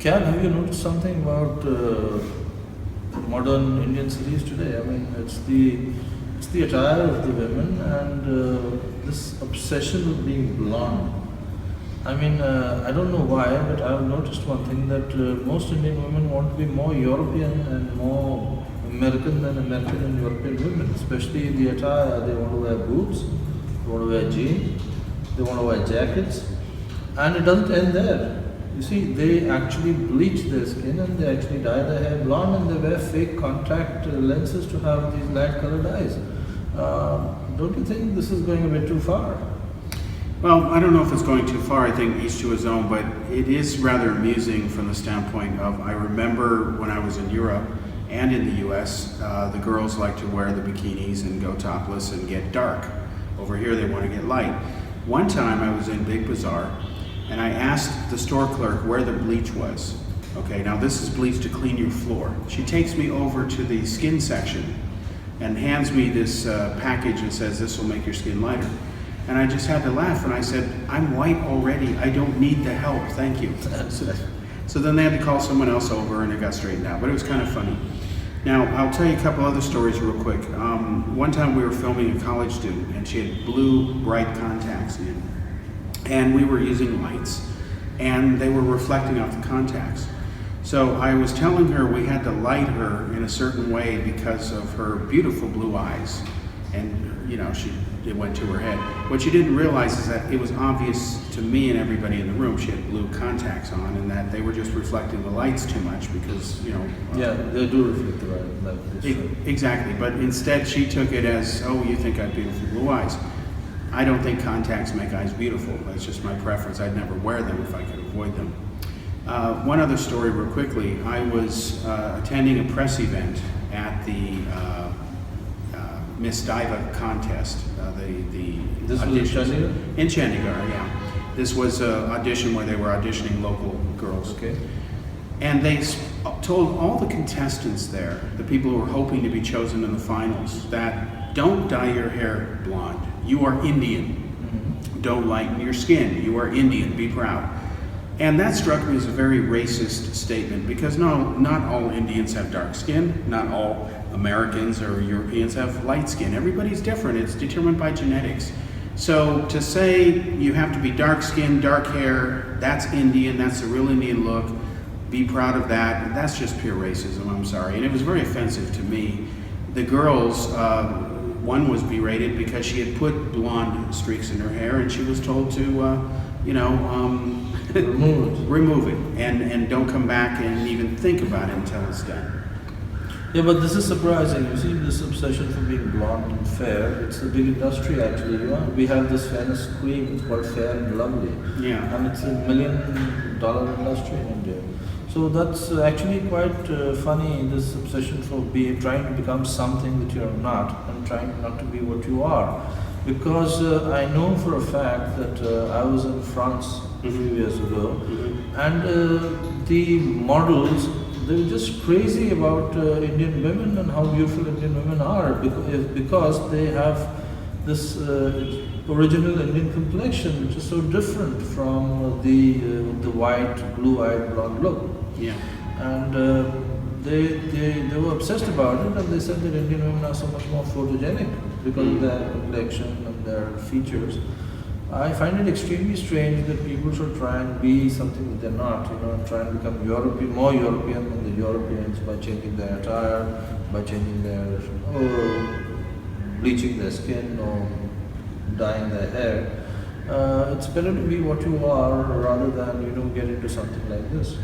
Cal, have you noticed something about modern Indian cities today? I mean, it's the attire of the women and this obsession with being blonde. I mean, I don't know why, but I've noticed one thing that most Indian women want to be more European and more American than American and European women, especially the attire. They want to wear boots, they want to wear jeans, they want to wear jackets, and it doesn't end there. You see, they actually bleach their skin and they actually dye their hair blonde and they wear fake contact lenses to have these light colored eyes. Don't you think this is going a bit too far? Well, I don't know if it's going too far. I think each to his own, but it is rather amusing from the standpoint of, I remember when I was in Europe and in the US, the girls like to wear the bikinis and go topless and get dark. Over here they want to get light. One time I was in Big Bazaar and I asked the store clerk where the bleach was. Okay, now this is bleach to clean your floor. She takes me over to the skin section and hands me this package and says, this will make your skin lighter. And I just had to laugh and I said, I'm white already, I don't need the help, thank you. So then they had to call someone else over and it got straightened out, but it was kind of funny. Now, I'll tell you a couple other stories real quick. One time we were filming a college student and she had blue, bright contacts in. And we were using lights and they were reflecting off the contacts. So I was telling her we had to light her in a certain way because of her beautiful blue eyes. And you know, it went to her head. What she didn't realize is that it was obvious to me and everybody in the room she had blue contacts on and that they were just reflecting the lights too much because, you know. Yeah, they do reflect the light. Exactly, but instead she took it as, oh, you think I have beautiful blue eyes. I don't think contacts make eyes beautiful. That's just my preference. I'd never wear them if I could avoid them. One other story real quickly. I was attending a press event at the Miss Diva contest. This was in Chandigarh? In Chandigarh, yeah. This was an audition where they were auditioning local girls. Okay. And they told all the contestants there, the people who were hoping to be chosen in the finals, that don't dye your hair blonde. You are Indian. Mm-hmm. Don't lighten your skin. You are Indian. Be proud. And that struck me as a very racist statement because not all Indians have dark skin. Not all Americans or Europeans have light skin. Everybody's different. It's determined by genetics. So to say you have to be dark skin, dark hair, that's Indian, that's the real Indian look, be proud of that, that's just pure racism, I'm sorry. And it was very offensive to me. The girls, one was berated because she had put blonde streaks in her hair and she was told to, remove it and don't come back and even think about it until it's done. Yeah, but this is surprising. You see, this obsession for being blonde and fair, it's a big industry actually. You know? We have this fairness cream, it's called Fair and Lovely. Yeah. And it's $1 million industry in India. So that's actually quite funny, this obsession for trying to become something that you're not and trying not to be what you are. Because I know for a fact that I was in France a few years ago, and the models, they were just crazy about Indian women and how beautiful Indian women are because they have this original Indian complexion, which is so different from the white, blue-eyed, blonde look. Yeah. And they were obsessed about it, and they said that Indian women are so much more photogenic because of their complexion and their features. I find it extremely strange that people should try and be something that they're not, and try and become more European than the Europeans by changing their attire, by changing or bleaching their skin or dyeing their hair. It's better to be what you are rather than, get into something like this.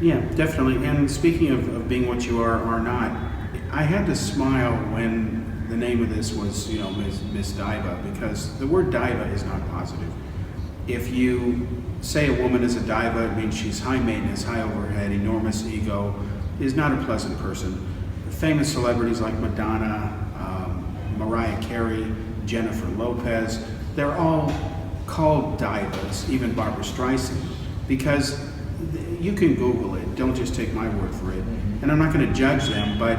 Yeah, definitely. And speaking of being what you are or not, I had to smile when the name of this was, Miss Diva, because the word diva is not positive. If you say a woman is a diva, it means she's high maintenance, high overhead, enormous ego, is not a pleasant person. Famous celebrities like Madonna, Mariah Carey, Jennifer Lopez, they're all called divas, even Barbara Streisand, because you can Google it, don't just take my word for it. And I'm not going to judge them, but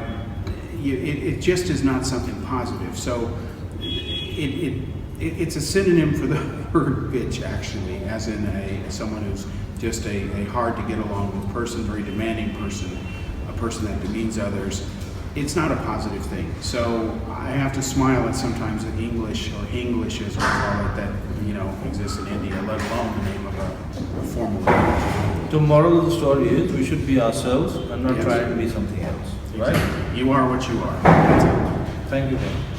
it just is not something positive. So it's a synonym for the word bitch, actually, as in someone who's just a hard to get along with person, very demanding person, a person that demeans others, it's not a positive thing. So I have to smile at sometimes the English, or English as we call it, that exists in India, let alone the name of a formal language. The moral of the story is we should be ourselves and not Yes. try to be something else, right? You are what you are. That's it. Thank you, Ben.